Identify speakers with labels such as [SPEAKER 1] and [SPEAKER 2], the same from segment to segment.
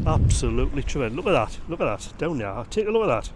[SPEAKER 1] Absolutely tremendous. Look at that. Look at that. Down there. Take a look at that.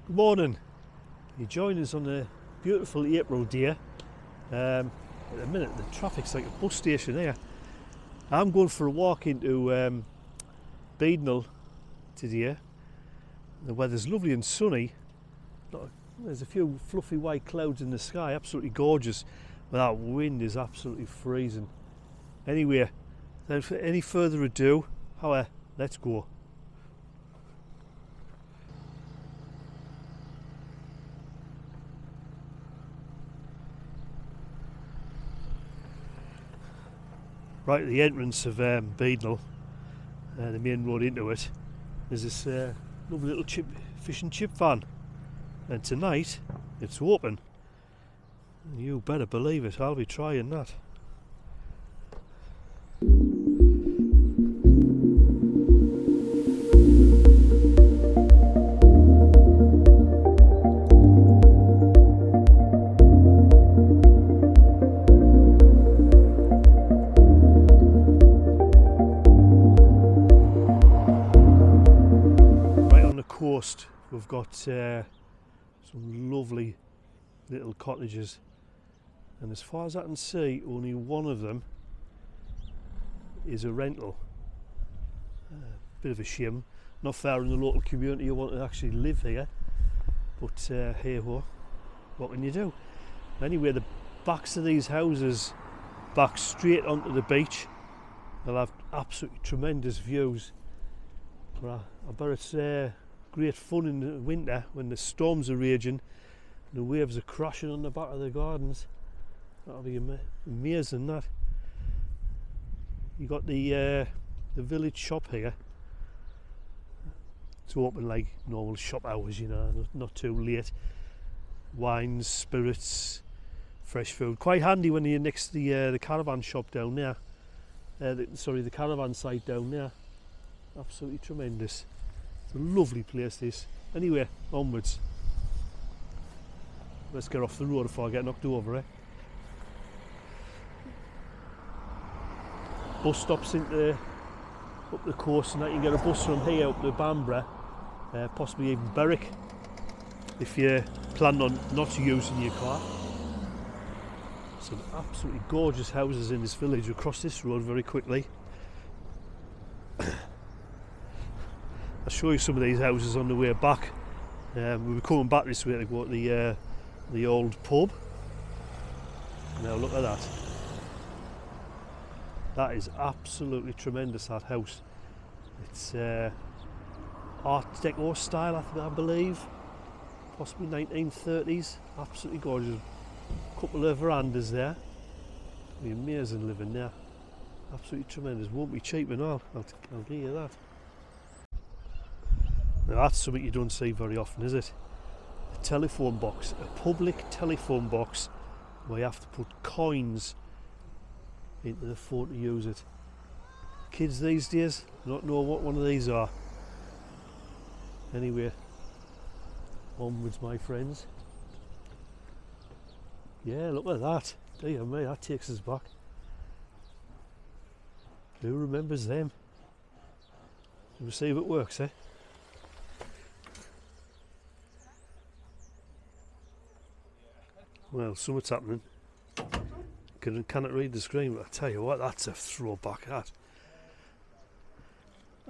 [SPEAKER 1] Good morning. You join us on a beautiful April day. At the minute the traffic's like a bus station here. I'm going for a walk into Beadnell today. The weather's lovely and sunny. There's a few fluffy white clouds in the sky, absolutely gorgeous. But that wind is absolutely freezing. Anyway, without any further ado, let's go. Right at the entrance of Beadnell, the main road into it, there's this lovely little fish and chip van, and tonight it's open. You better believe it, I'll be trying that. Coast, we've got some lovely little cottages, and as far as I can see, only one of them is a rental. Bit of a shame, not fair in the local community who want to actually live here, but hey ho, what can you do? Anyway, the backs of these houses back straight onto the beach. They'll have absolutely tremendous views. But I bet it's great fun in the winter when the storms are raging and the waves are crashing on the back of the gardens. That'll be amazing, that. You got the village shop here. It's open like normal shop hours, you know, not too late. Wines, spirits, fresh food. Quite handy when you're next to the caravan shop down there. The caravan site down there. Absolutely tremendous. It's a lovely place, this. Anyway, onwards. Let's get off the road before I get knocked over, eh? Bus stops up the coast, and that you can get a bus from here up to Bamborough, possibly even Berwick, if you plan on not using your car. Some absolutely gorgeous houses in this village. We'll cross this road very quickly. I'll show you some of these houses on the way back. We'll be coming back this way to go to the old pub. Now look at that. That is absolutely tremendous, that house. It's Art Deco style, I believe. Possibly 1930s. Absolutely gorgeous. Couple of verandas there. It'll be amazing living there. Absolutely tremendous. Won't be cheap and all. I'll give you that. Now that's something you don't see very often, is it? A telephone box, a public telephone box where you have to put coins into the phone to use it. Kids these days do not know what one of these are. Anyway, onwards my friends. Yeah, look at that. Dear me, that takes us back. Who remembers them? We'll see if it works, eh? Well, something's happening. Cannot read the screen, but I tell you what, that's a throwback, that.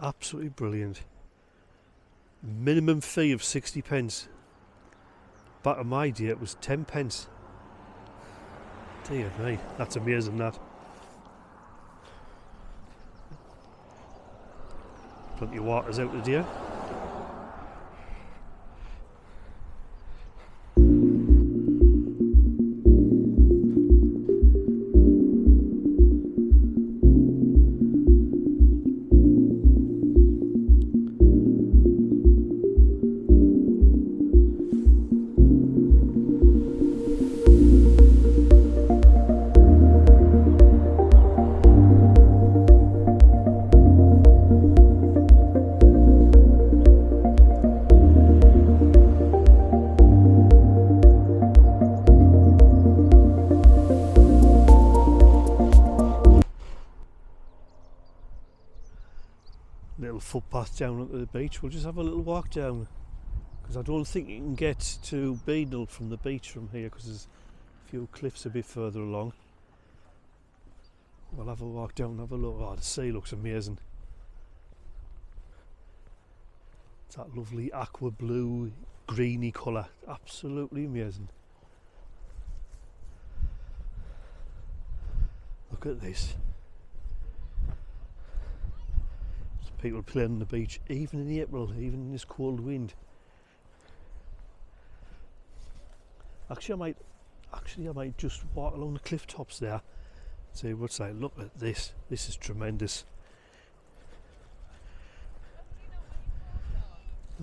[SPEAKER 1] Absolutely brilliant. Minimum fee of 60p. Back in my day it was 10p. Dear me, that's amazing, that. Plenty of water's out of here. Little footpath down onto the beach. We'll just have a little walk down, because I don't think you can get to Beadnell from the beach from here, because there's a few cliffs a bit further along. We'll have a walk down and have a look. Oh, the sea looks amazing. It's that lovely aqua blue, greeny colour. Absolutely amazing. Look at this. People playing on the beach, even in April, even in this cold wind. Actually, I might just walk along the cliff tops there. See what's like. Look at this. This is tremendous.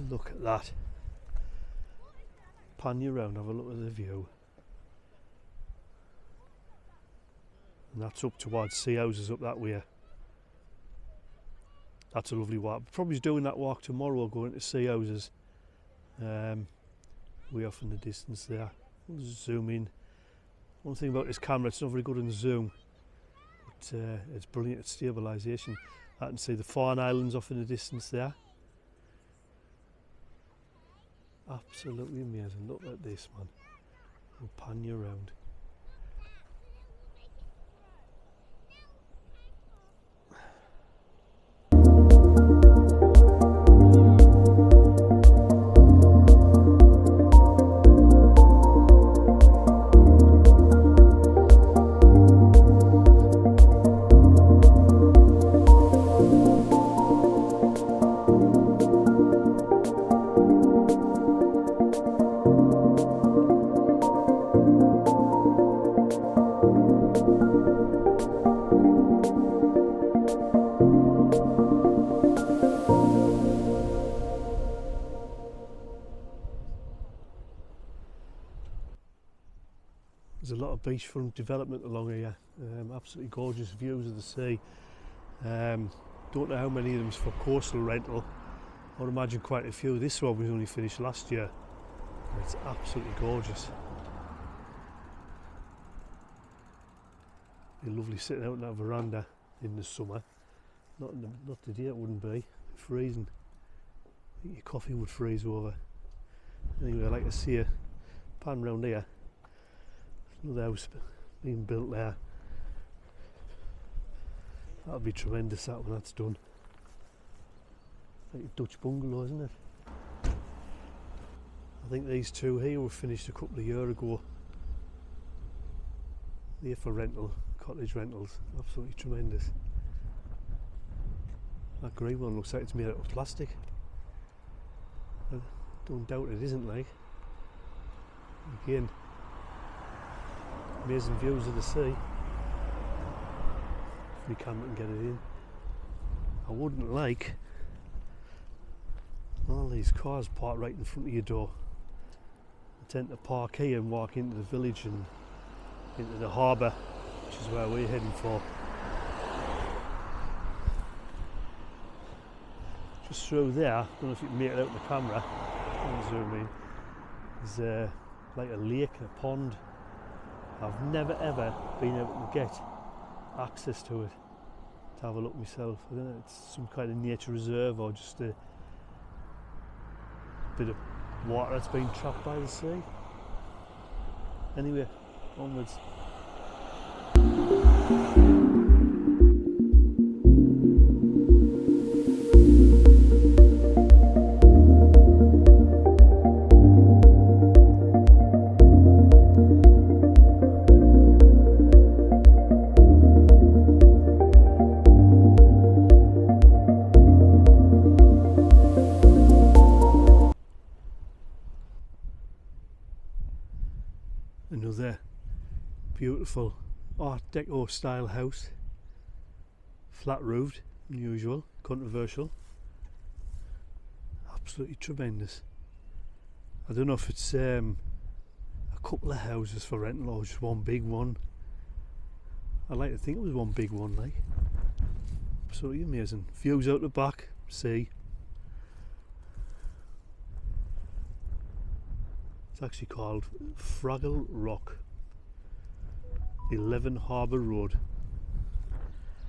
[SPEAKER 1] Look at that. Pan you round, have a look at the view. And that's up towards sea houses up that way. That's a lovely walk. Probably doing that walk tomorrow, going to sea houses. Way off in the distance there. We'll zoom in. One thing about this camera, it's not very good in zoom, but it's brilliant at stabilisation. I can see the Farne Islands off in the distance there. Absolutely amazing. Look at this, man. We'll pan you around. There's a lot of beachfront development along here, absolutely gorgeous views of the sea. Don't know how many of them is for coastal rental. I would imagine quite a few. This one was only finished last year. It's absolutely gorgeous. It'd be lovely sitting out on that veranda in the summer. Not today, it wouldn't be. Freezing. I think your coffee would freeze over. Anyway, I'd like to see a pan round here. Another house being built there. That'll be tremendous, that when that's done. Like a Dutch bungalow, isn't it? I think these two here were finished a couple of years ago. They're for rental, cottage rentals. Absolutely tremendous. That grey one looks like it's made out of plastic. I don't doubt it isn't, like. Again, amazing views of the sea. If we can get it in. I wouldn't like all these cars parked right in front of your door. I tend to park here and walk into the village and into the harbour, which is where we're heading for. Just through there, I don't know if you can make it out in the camera, I'll zoom in, there's like a lake, a pond. I've never ever been able to get access to it to have a look myself. I don't know, it's some kind of nature reserve or just a bit of water that's been trapped by the sea. Anyway, onwards. beautiful Art Deco style house, flat roofed, unusual, controversial, absolutely tremendous. I don't know if it's a couple of houses for rental or just one big one. I like to think it was one big one, like. Absolutely amazing. Views out the back, sea. It's actually called Fraggle Rock, 11 Harbour Road.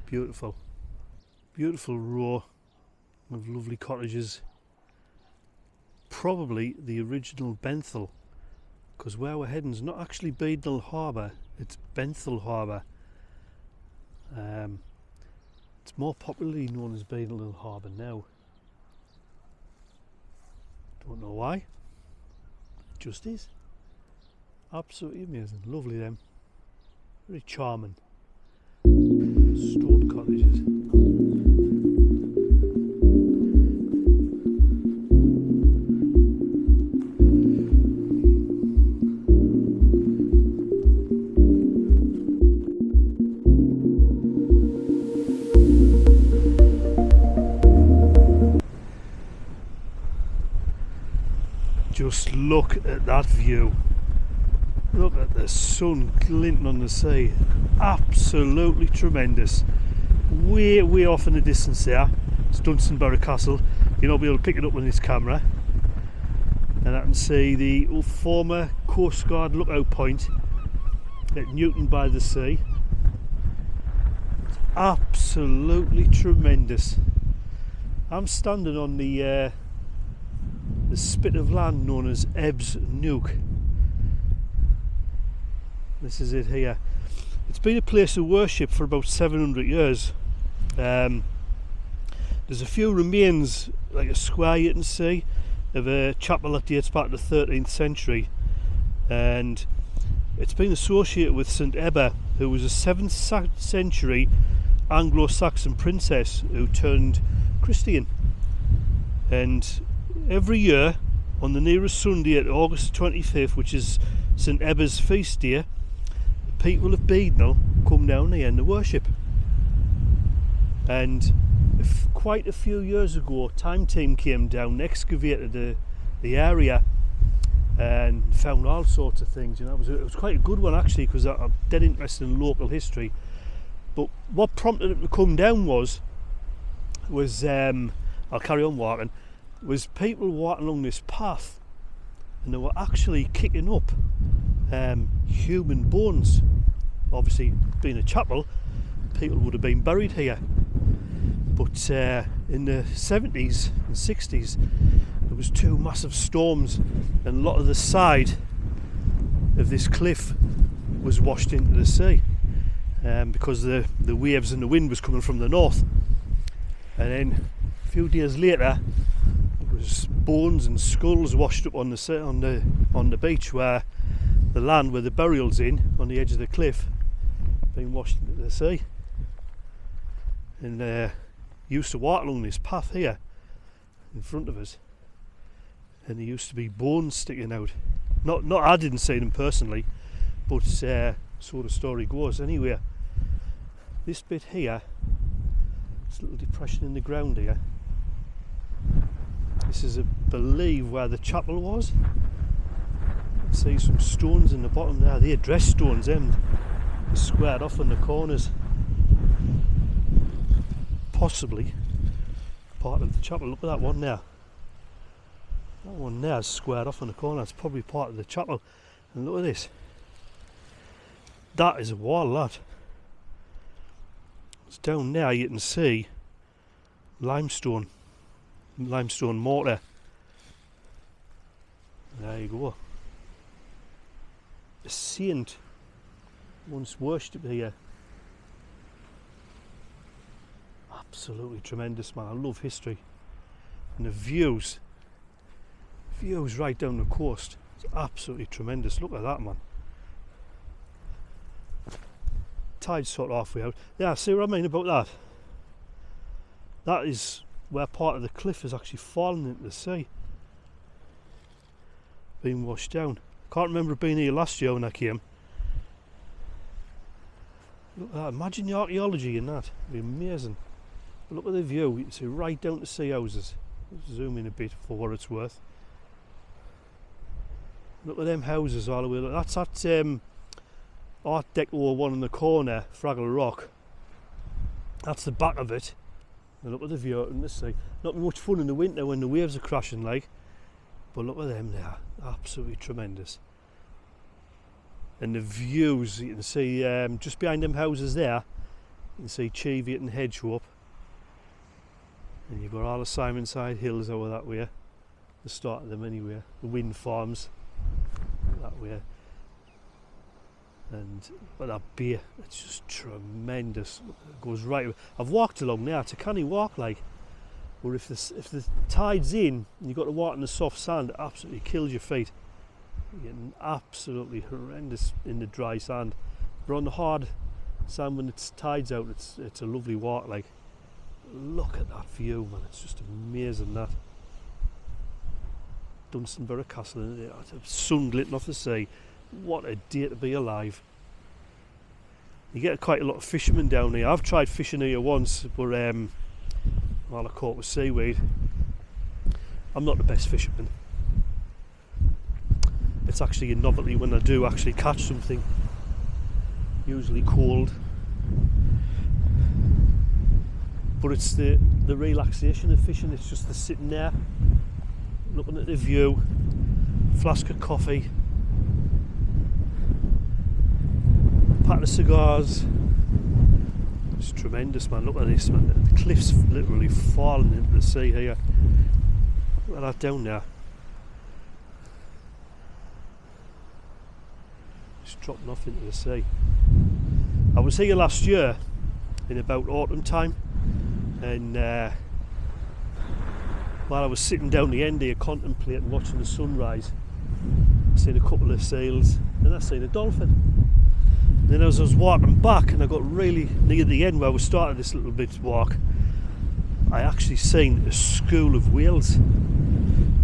[SPEAKER 1] Beautiful. Beautiful row of lovely cottages. Probably the original Beadnell, because where we're heading is not actually Beadnell Harbour, it's Beadnell Harbour. It's more popularly known as Beadnell Harbour now. Don't know why. It just is. Absolutely amazing. Lovely them. Very charming. Stone cottages. Just look at that view. Look at the sun glinting on the sea. Absolutely tremendous. Way off in the distance there, it's Dunsonbury Castle. You'll not be able to pick it up on this camera. And I can see the former Coast Guard lookout point at Newton by the Sea. It's absolutely tremendous. I'm standing on the spit of land known as Ebbs Nook. This is it here. It's been a place of worship for about 700 years. There's a few remains, like a square you can see, of a chapel that dates back to the 13th century, and it's been associated with St Ebba, who was a 7th century Anglo-Saxon princess who turned Christian. And every year on the nearest Sunday at August 25th, which is St Ebba's feast day, the people of Beadnell come down here to worship. And quite a few years ago, Time Team came down, excavated the area and found all sorts of things. You know, it was quite a good one actually, because I'm dead interested in local history. But what prompted it to come down was I'll carry on walking. Was people walking along this path, and they were actually kicking up human bones. Obviously, being a chapel, people would have been buried here. But in the 70s and 60s, there was two massive storms, and a lot of the side of this cliff was washed into the sea because the waves and the wind was coming from the north. And then a few days later, there was bones and skulls washed up on the beach, where the land where the burial's in, on the edge of the cliff, being washed into the sea. And used to walk along this path here in front of us, and there used to be bones sticking out. Not I didn't see them personally, but so the story goes. Anyway, this bit here, this little depression in the ground here, this is, I believe, where the chapel was. I see some stones in the bottom there. They're dress stones, them squared off in the corners. Possibly part of the chapel. Look at that one there. That one there is squared off in the corner. It's probably part of the chapel. And look at this. That is a wall, that. It's down there, you can see limestone mortar. There you go. A saint once worshipped here. Absolutely tremendous, man. I love history. And the views right down the coast. It's absolutely tremendous. Look at that, man. Tide's sort of halfway out. Yeah, see what I mean about that? That is where part of the cliff is actually fallen into the sea, being washed down. Can't remember being here last year when I came. Look at that. Imagine the archaeology in that. It'd be amazing. But look at the view. You can see right down to sea houses. Zoom in a bit for what it's worth. Look at them houses all the way. Look, that's that Art Deco one in the corner, Fraggle Rock. That's the back of it. And look at the view out in the sea. Not much fun in the winter when the waves are crashing like. But look at them there. Absolutely tremendous. And the views, you can see just behind them houses there, you can see Cheviot and Hedgehope. And you've got all the Simonside Hills over that way. The start of them anyway. The wind farms that way. And but that bay, it's just tremendous. It goes right. I've walked along there. It's a canny walk like. Or if the tide's in and you've got to walk in the soft sand, it absolutely kills your feet. You're getting absolutely horrendous in the dry sand. But on the hard sand when it's tide's out, it's a lovely walk like. Look at that view, man, it's just amazing that. Dunstanburgh Castle, the sun glitting off the sea. What a day to be alive. You get quite a lot of fishermen down here. I've tried fishing here once, but all I caught was seaweed. I'm not the best fisherman. It's actually a novelty when I do actually catch something. Usually cold. But it's the relaxation of fishing. It's just the sitting there, looking at the view, flask of coffee, pack of cigars. It's tremendous, man. Look at this, man. The cliff's literally falling into the sea here. Look at that down there. Just dropping off into the sea. I was here last year in about autumn time, and while I was sitting down the end here contemplating watching the sunrise, I seen a couple of seals and I seen a dolphin. And then as I was walking back and I got really near the end where we started this little bit walk, I actually seen a school of whales,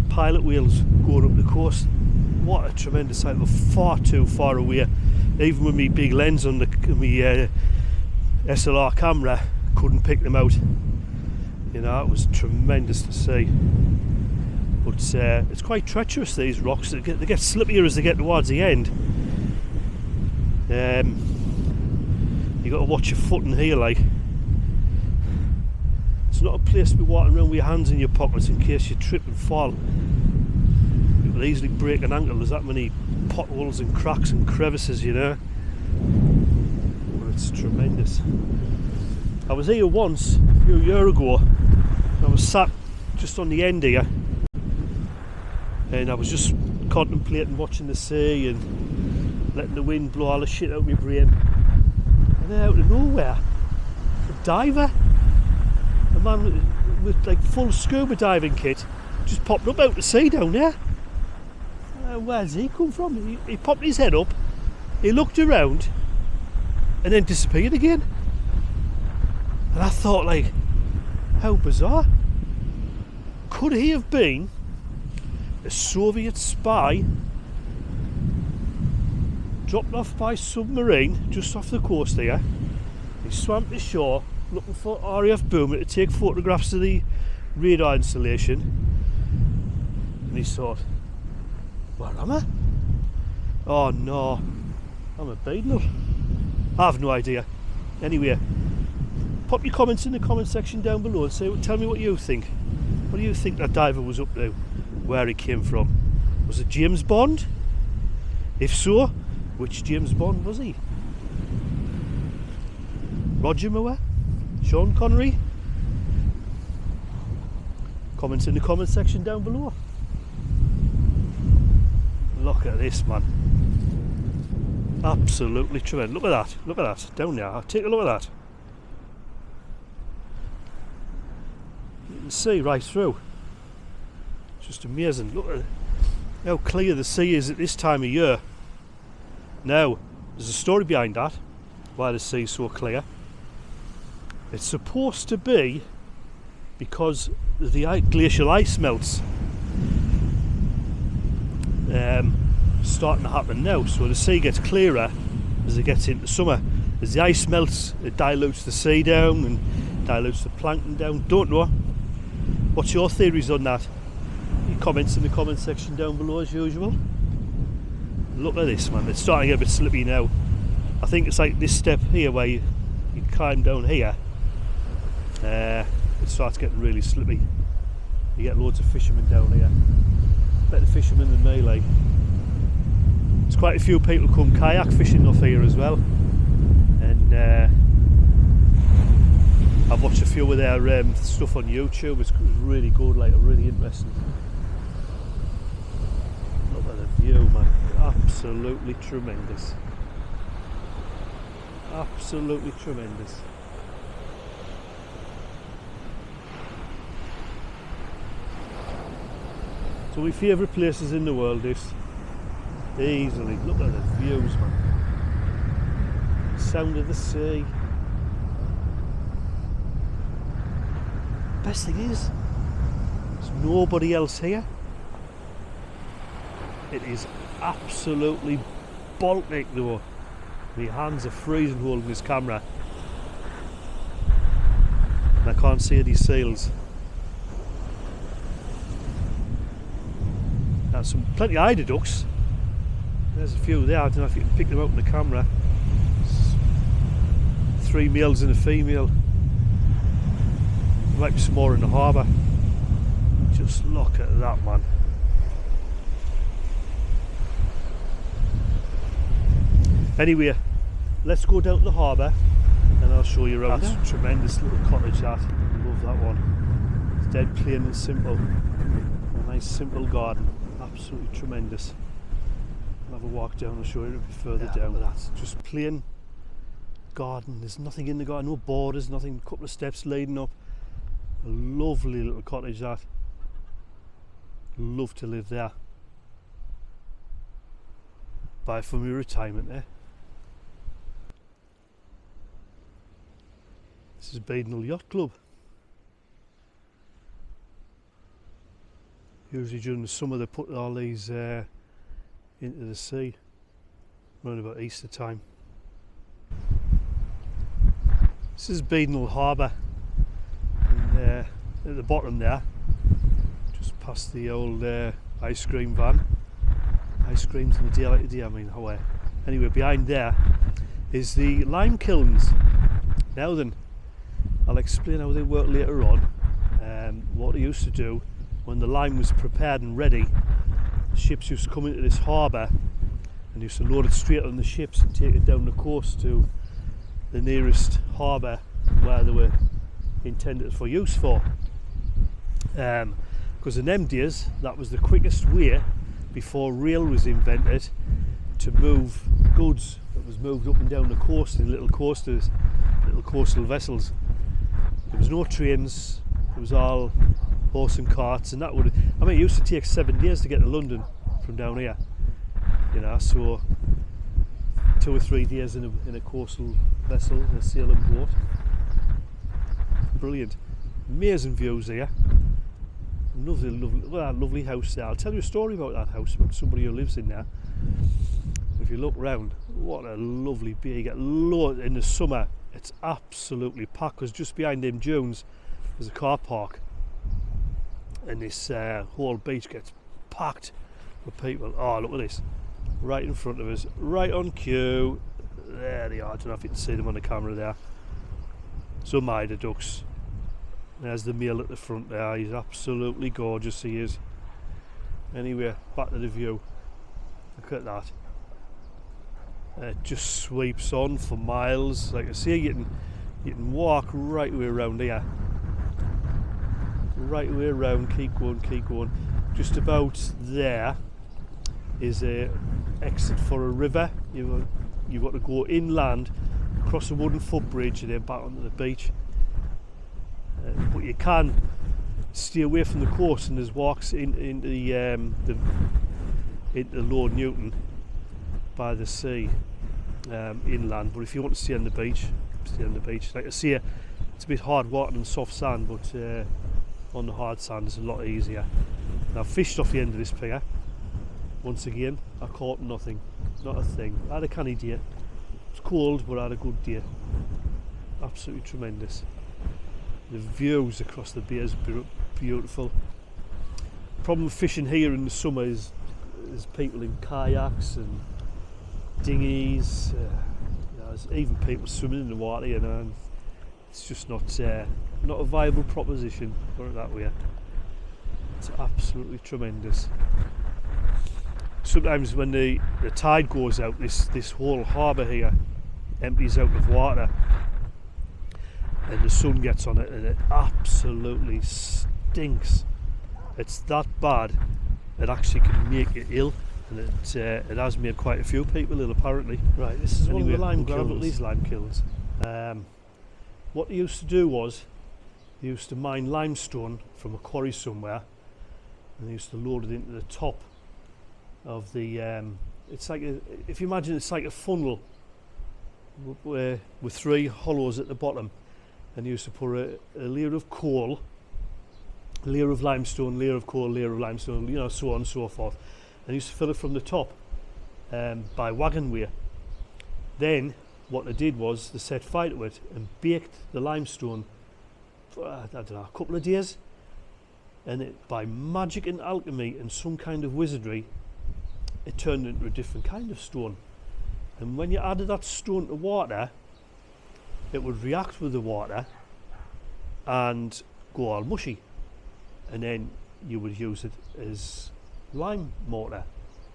[SPEAKER 1] pilot whales, going up the coast. What a tremendous sight. They were far too far away. Even with my big lens on my SLR camera, couldn't pick them out. You know, it was tremendous to see. But it's quite treacherous, these rocks. They get slippier as they get towards the end. You got to watch your footing here, like. It's not a place to be walking around with your hands in your pockets in case you trip and fall. You could easily break an ankle. There's that many potholes and cracks and crevices, you know. But it's tremendous. I was here once a few years ago. I was sat just on the end here, and I was just contemplating watching the sea and letting the wind blow all the shit out of my brain. And then out of nowhere, a diver, a man with like full scuba diving kit, just popped up out the sea down there. Where's he come from? He popped his head up, he looked around, and then disappeared again. And I thought, like, how bizarre. Could he have been a Soviet spy dropped off by submarine just off the coast here? He swam to shore looking for RAF Boomer to take photographs of the radar installation, and he thought, where am I? Oh no, I'm at Beadnell. I have no idea. Anyway, pop your comments in the comment section down below and tell me what you think. What do you think that diver was up to? Where he came from? Was it James Bond? If so, which James Bond was he? Roger Moore? Sean Connery? Comments in the comment section down below. Look at this, man. Absolutely tremendous. Look at that. Look at that. Down there. Take a look at that. You can see right through. It's just amazing. Look at how clear the sea is at this time of year. Now, there's a story behind that, why the sea's so clear. It's supposed to be because the glacial ice melts starting to happen now, so the sea gets clearer as it gets into summer. As the ice melts, it dilutes the sea down and dilutes the plankton down. Don't know. What's your theories on that? Your comments in the comment section down below as usual. Look at this, man. It's starting to get a bit slippy now. I think it's like this step here where you climb down here. It starts getting really slippy. You get loads of fishermen down here. Better fishermen than me, like. There's quite a few people come kayak fishing off here as well. And I've watched a few of their stuff on YouTube. It's really good, like, really interesting. Look at the view, man. Absolutely tremendous. Absolutely tremendous. So my favourite places in the world, this. Easily. Look at the views, man. Sound of the sea. Best thing is, there's nobody else here. It is absolutely Baltic though. My hands are freezing holding this camera. And I can't see any seals. There's plenty of eider ducks. There's a few there. I don't know if you can pick them out in the camera. 3 males and a female. There might be some more in the harbour. Just look at that, man. Anyway, let's go down to the harbour and I'll show you around. That's a tremendous little cottage, that. I love that one. It's dead plain and simple. A nice simple garden. Absolutely tremendous. I'll have a walk down and show you a bit further down. But that's just plain garden. There's nothing in the garden, no borders, nothing. A couple of steps leading up. A lovely little cottage, that. Love to live there. Buy for my retirement there. This is Beadnell Yacht Club. Usually during the summer they put all these into the sea around about Easter time. This is Beadnell Harbour, and at the bottom there, just past the old ice cream van. Ice creams in the day like today, I mean, how anyway, behind there is the lime kilns. Now then, I'll explain how they work later on. What they used to do when the lime was prepared and ready, ships used to come into this harbour and used to load it straight on the ships and take it down the coast to the nearest harbour where they were intended for use for. Because in them days, that was the quickest way before rail was invented to move goods that was moved up and down the coast in little coasters, little coastal vessels. There was no trains, it was all horse and carts, and that would, I mean, it used to take 7 days to get to London from down here, you know, so 2 or 3 days in a coastal vessel, a sailing boat. Brilliant. Amazing views here. Lovely house there. I'll tell you a story about that house, about somebody who lives in there. If you look round, what a lovely bay. You get loads in the summer. It's absolutely packed, because just behind them dunes there's a car park, and this whole beach gets packed with people. Oh, look at this, right in front of us, right on cue. There they are. I don't know if you can see them on the camera there. Some eider ducks. There's the male at the front there. He's absolutely gorgeous, he is. Anyway, back to the view. Look at that. It just sweeps on for miles. Like I say, you can walk right way around here. Right way around, keep going, keep going. Just about there is a exit for a river. You've got to go inland, across a wooden footbridge, and then back onto the beach. But you can stay away from the coast, and there's walks into Lord Newton by the sea, inland. But if you want to stay on the beach, stay on the beach. Like I say, it's a bit hard water and soft sand, but on the hard sand it's a lot easier. Now, I've fished off the end of this pier. Once again, I caught nothing, not a thing. I had a canny deer, It's cold, but I had a good day. Absolutely tremendous. The views across the bay is beautiful. Problem with fishing here in the summer is people in kayaks and dinghies. There's even people swimming in the water, and it's just not a viable proposition, put it that way. It's absolutely tremendous. Sometimes when the tide goes out, this whole harbour here empties out of water, and the sun gets on it, and it absolutely stinks. It's that bad it actually can make you ill, and it has made quite a few people ill apparently. Right, this is one of the lime kilns. These lime kilns. What they used to do was they used to mine limestone from a quarry somewhere, and they used to load it into the top of the. It's like if you imagine it's like a funnel with 3 hollows at the bottom, and you used to put a layer of coal, a layer of limestone, layer of coal, layer of limestone, so on and so forth. And used to fill it from the top by wagon wheel. Then what they did was they set fire to it and baked the limestone for I don't know, a couple of days, and it, by magic and alchemy and some kind of wizardry, it turned into a different kind of stone. And when you added that stone to water, it would react with the water and go all mushy, and then you would use it as lime mortar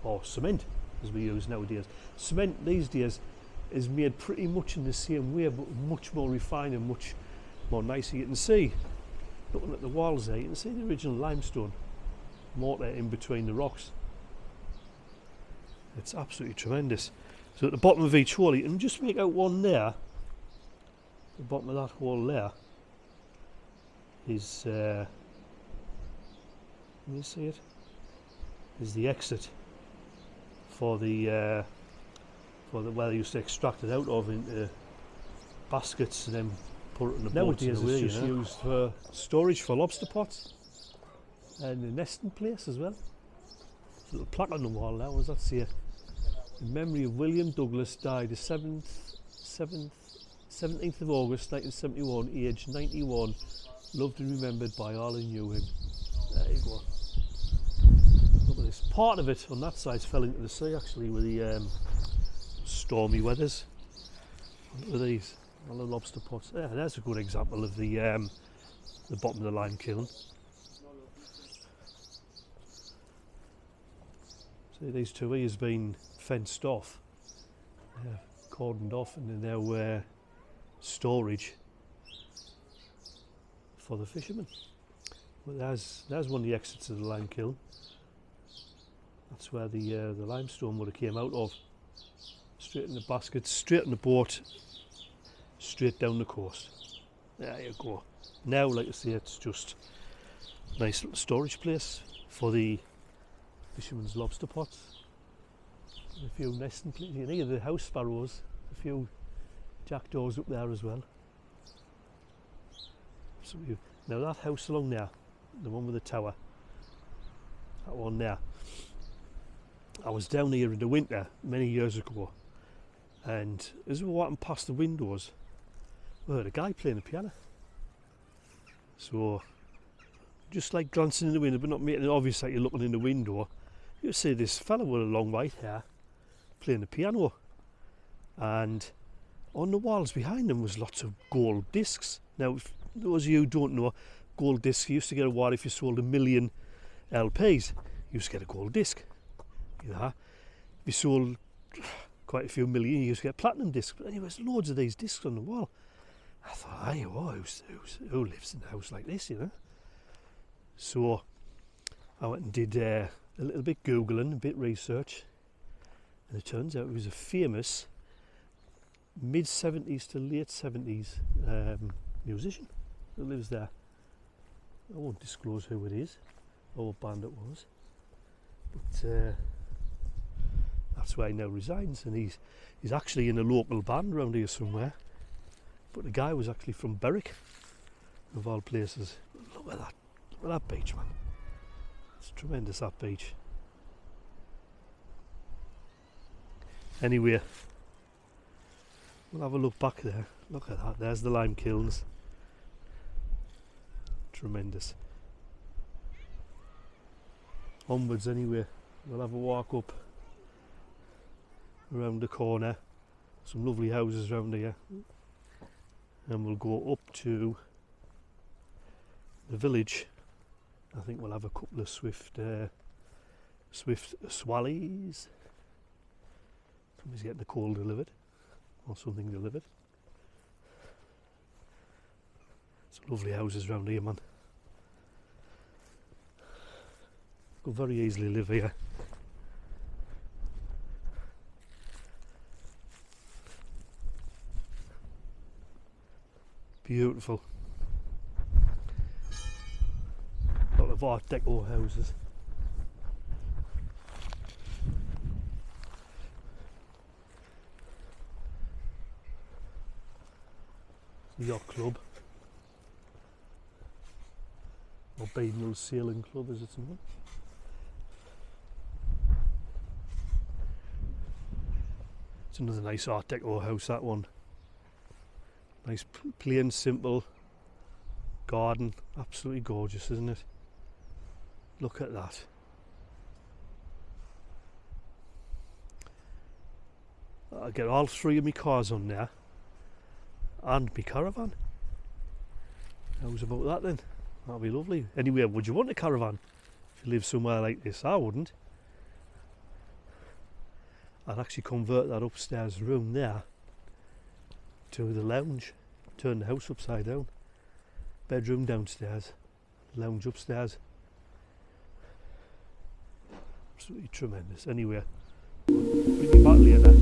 [SPEAKER 1] or cement as we use nowadays. Cement these days is made pretty much in the same way, but much more refined and much more nicer. You can see, looking at the walls there, you can see the original limestone mortar in between the rocks. It's absolutely tremendous. So at the bottom of each hole, you can just make out one there. The bottom of that hole there is, can you see it? Is the exit for the where they used to extract it out of into baskets and then put it in the boats. Nowadays it's just used for storage for lobster pots and a nesting place as well. There's a little plaque on the wall now. What does that say? In memory of William Douglas, died the 17th of August 1971, aged 91, loved and remembered by all who knew him. There you go. Look at this. Part of it on that side fell into the sea actually with the stormy weathers. Look at these, all the lobster pots. Yeah, there's a good example of the bottom of the lime kiln. See, these two here has been fenced off, cordoned off, and they're now storage for the fishermen. Well, there's one of the exits of the lime kiln. That's where the limestone would have came out of. Straight in the basket, straight in the boat, straight down the coast. There you go. Now, like I say, it's just a nice little storage place for the fishermen's lobster pots. A few nesting places. You know, the house sparrows, a few jackdaws up there as well. So now that house along there, the one with the tower, that one there, I was down here in the winter many years ago, and as we were walking past the windows, we heard a guy playing the piano. So just like glancing in the window but not making it obvious that you're looking in the window, you see this fella with a long white hair playing the piano, and on the walls behind him was lots of gold discs. Now, if those of you who don't know, gold discs, you used to get a award if you sold 1 million LPs. You used to get a gold disc. Yeah. If you sold quite a few million, you used to get platinum discs. But anyways, loads of these discs on the wall. I thought, hey, who lives in a house like this, you know? So I went and did a little bit Googling, a bit research, and it turns out he was a famous mid-70s to late 70s musician who lives there. I won't disclose who it is or what band it was, but that's where he now resides, and he's actually in a local band around here somewhere. But the guy was actually from Berwick, of all places. Look at that! Look at that beach, man. It's tremendous, that beach. Anyway, We'll have a look back there. Look at that, there's the lime kilns. Tremendous. Onwards anyway, we'll have a walk up around the corner. Some lovely houses around here. And we'll go up to the village. I think we'll have a couple of swift swallies. Somebody's getting the coal delivered, or something delivered. Some lovely houses around here, man. Could very easily live here. Beautiful. A lot of Art Deco houses. Yacht Club. Or Beadnell Sailing Club, is it something? It's another nice Art Deco house, that one. Nice, plain, simple garden. Absolutely gorgeous, isn't it? Look at that. I get all three of my cars on there and my caravan. How's about that then? That'll be lovely. Anyway, would you want a caravan if you live somewhere like this? I wouldn't. I'd actually convert that upstairs room there to the lounge. Turn the house upside down. Bedroom downstairs, lounge upstairs. Absolutely tremendous. Anyway, bring you back later.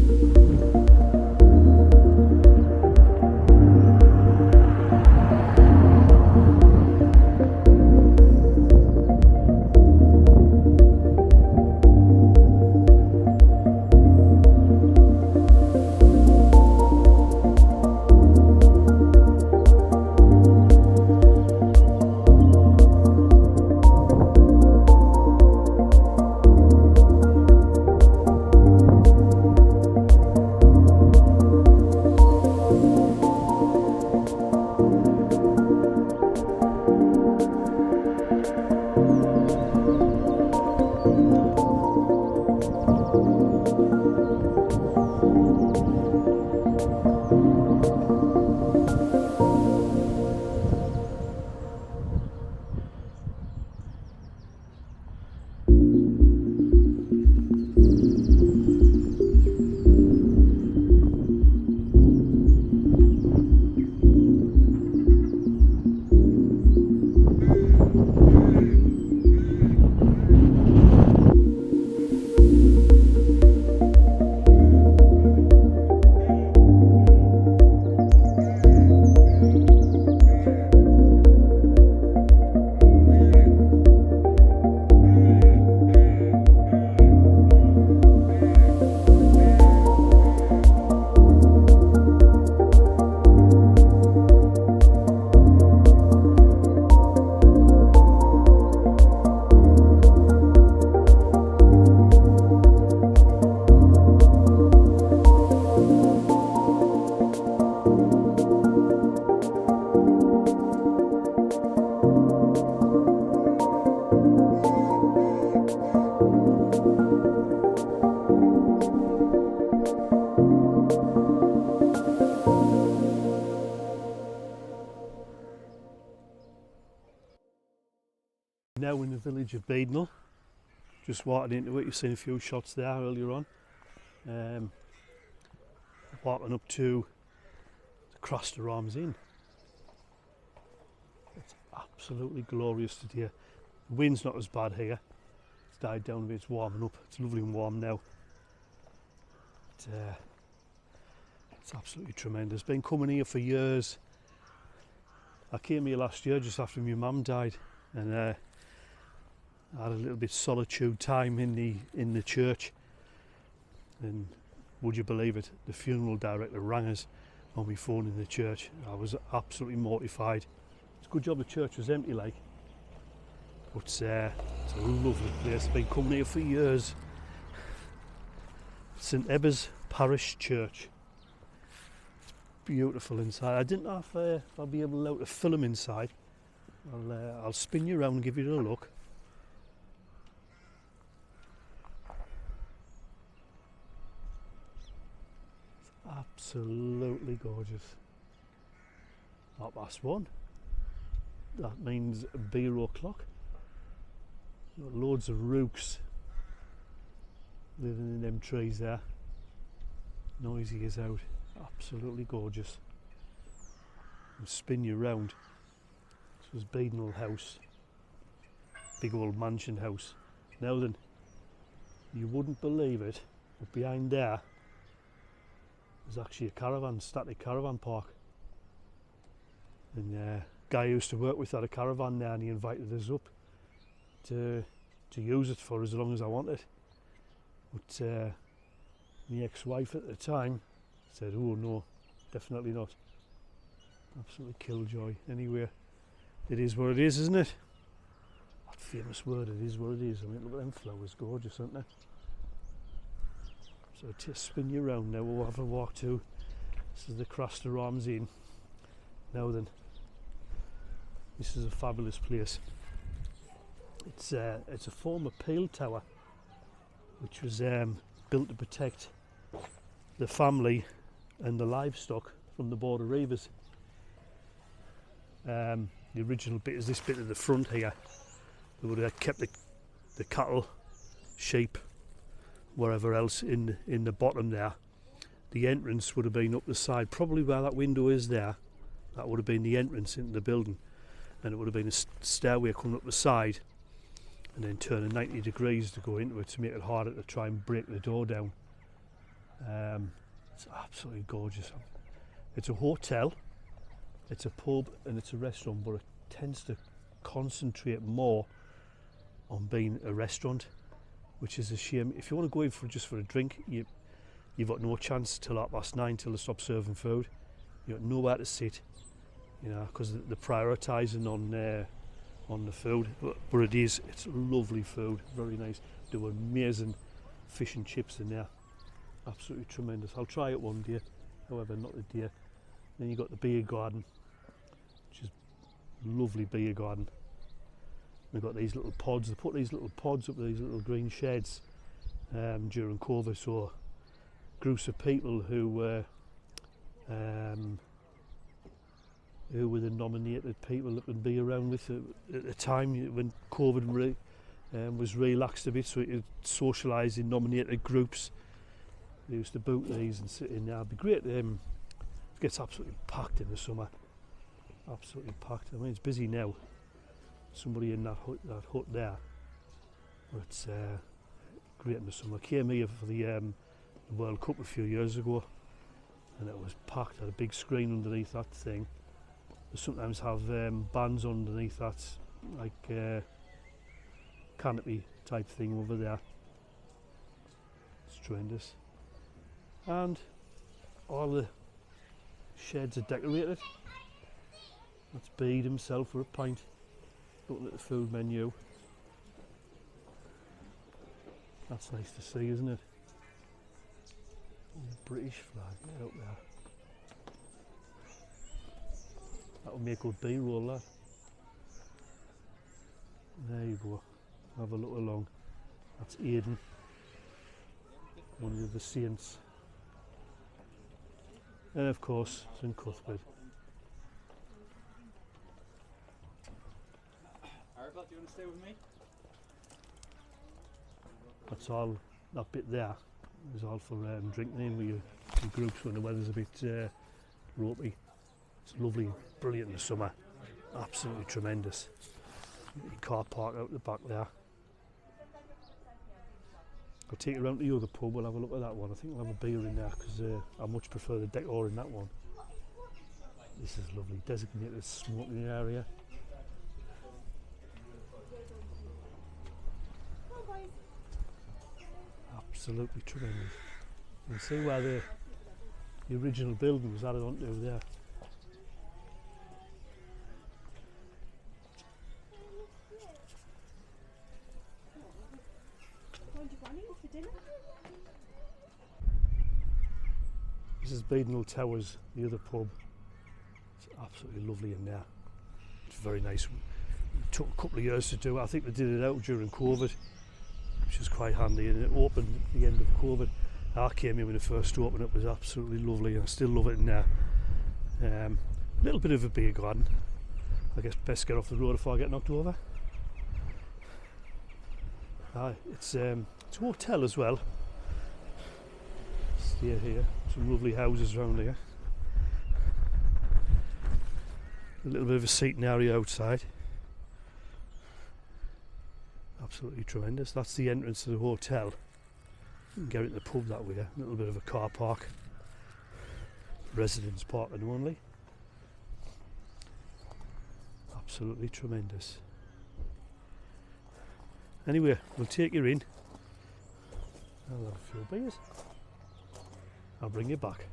[SPEAKER 1] Now in the village of Beadnell, just walking into it. You've seen a few shots there earlier on. Walking up to the Croster Arms Inn. It's absolutely glorious today. The wind's not as bad here. It's died down a bit, it's warming up. It's lovely and warm now. It's absolutely tremendous. Been coming here for years. I came here last year just after my mum died, and I had a little bit solitude time in the church. And would you believe it, the funeral director rang us on my phone in the church. I was absolutely mortified. It's a good job the church was empty, like. But it's a lovely place. Been coming here for years. St Ebba's Parish Church. beautiful inside. I didn't know if I'll be able to film inside. I'll spin you around and give you a look. It's absolutely gorgeous. 1:30. That means 0 o'clock. Loads of rooks living in them trees there. Noisy as out. Absolutely gorgeous. And spin you round. This was Beadnell House. Big old mansion house. Now then, you wouldn't believe it, but behind there there's actually a caravan, static caravan park. And a guy I used to work with had a caravan there, and he invited us up to use it for as long as I wanted. But my ex-wife at the time said, "Oh no, definitely not." Absolutely killjoy. Anyway, it is what it is, isn't it? That famous word, it is what it is. I mean, look at them flowers, gorgeous, aren't they? So to spin you around now, we'll have a walk to. This is the Craster Arms Inn. Now then, this is a fabulous place. It's a former peel tower, which was built to protect the family and the livestock from the border reavers. The original bit is this bit at the front here. They would have kept the cattle, sheep, wherever else in the bottom there. The entrance would have been up the side, probably where that window is there. That would have been the entrance into the building, and it would have been a stairway coming up the side, and then turning 90 degrees to go into it to make it harder to try and break the door down. It's absolutely gorgeous. It's a hotel, it's a pub, and it's a restaurant, but it tends to concentrate more on being a restaurant, which is a shame. If you want to go in just for a drink, you've got no chance till 9:30 till they stop serving food. You've got nowhere to sit, because they're prioritising on the food. But it's lovely food, very nice. There were amazing fish and chips in there, absolutely tremendous. I'll try it one day, however, not the day. Then you've got the beer garden, which is a lovely beer garden. We've got these little pods. They put these little pods up with these little green sheds during COVID, so groups of people who were the nominated people that would be around with at the time when COVID was relaxed a bit, so it socialise in nominated groups. They used to boot these and sit in there. It'd be great. It gets absolutely packed in the summer. Absolutely packed. I mean, it's busy now. Somebody in that hut there. But it's great in the summer. I came here for the World Cup a few years ago, and it was packed. Had a big screen underneath that thing. They sometimes have bands underneath that, like canopy type thing over there. It's tremendous. And all the sheds are decorated. That's Bede himself for a pint, looking at the food menu. That's nice to see, isn't it? The British flag right up there. That would make good B-roll, that. There you go. Have a look along. That's Aidan, one of the saints. And of course, St Cuthbert.
[SPEAKER 2] Arabelle, do you want to stay with me?
[SPEAKER 1] That's all, that bit there is all for drinking in with your groups when the weather's a bit ropey. It's lovely, brilliant in the summer, absolutely tremendous. Your car park out the back there. I'll take you around to the other pub, we'll have a look at that one. I think we'll have a beer in there because I much prefer the decor in that one. This is lovely, designated smoking area. Absolutely tremendous. You can see where the original building was added onto there. This is Beadnell Towers, the other pub. It's absolutely lovely in there. It's very nice. It took a couple of years to do it. I think they did it out during COVID, which is quite handy, and it opened at the end of COVID. I came in when it first opened. It was absolutely lovely, and I still love it in there. A little bit of a beer garden. I guess best get off the road before I get knocked over. It's a hotel as well. Stay here. Some lovely houses around here. A little bit of a seating area outside. Absolutely tremendous. That's the entrance to the hotel. You can get into the pub that way. A little bit of a car park. Residents parking only. Absolutely tremendous. Anyway, we'll take you in. I'll have a few beers. I'll bring you back.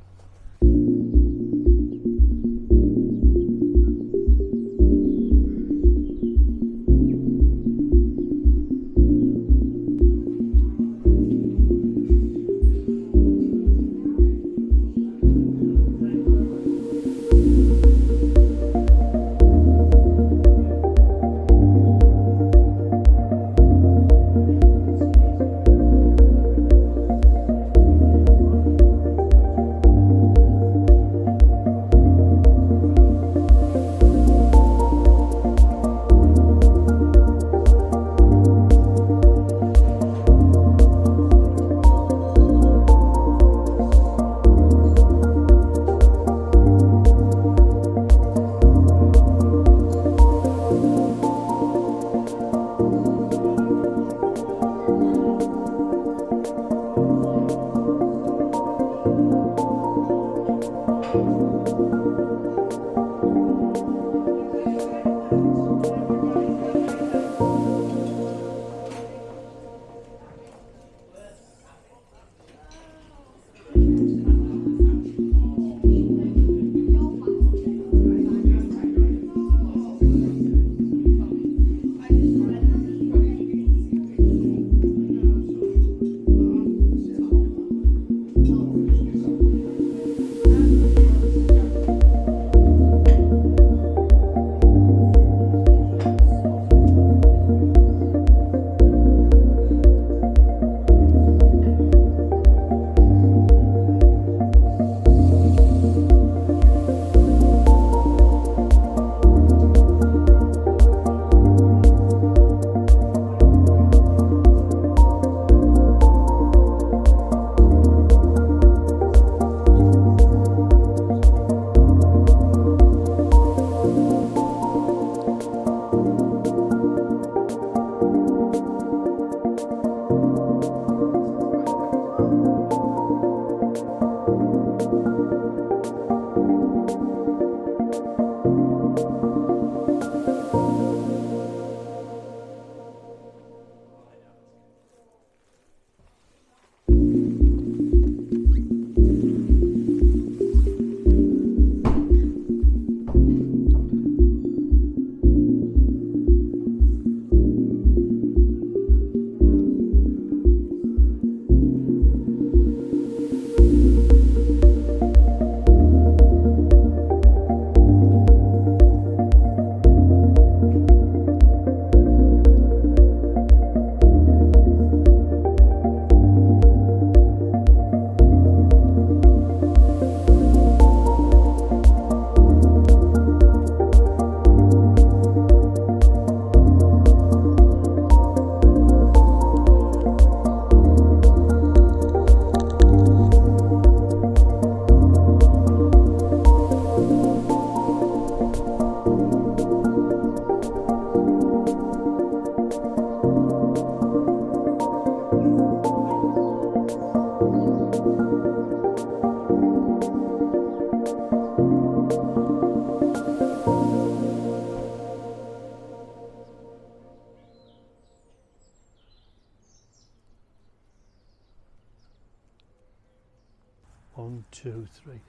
[SPEAKER 1] One, two, three.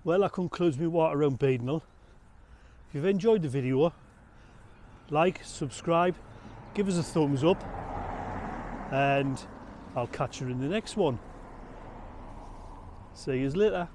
[SPEAKER 1] Well, that concludes my walk around Beadnell. If you've enjoyed the video, like, subscribe, give us a thumbs up, and I'll catch you in the next one. See you later.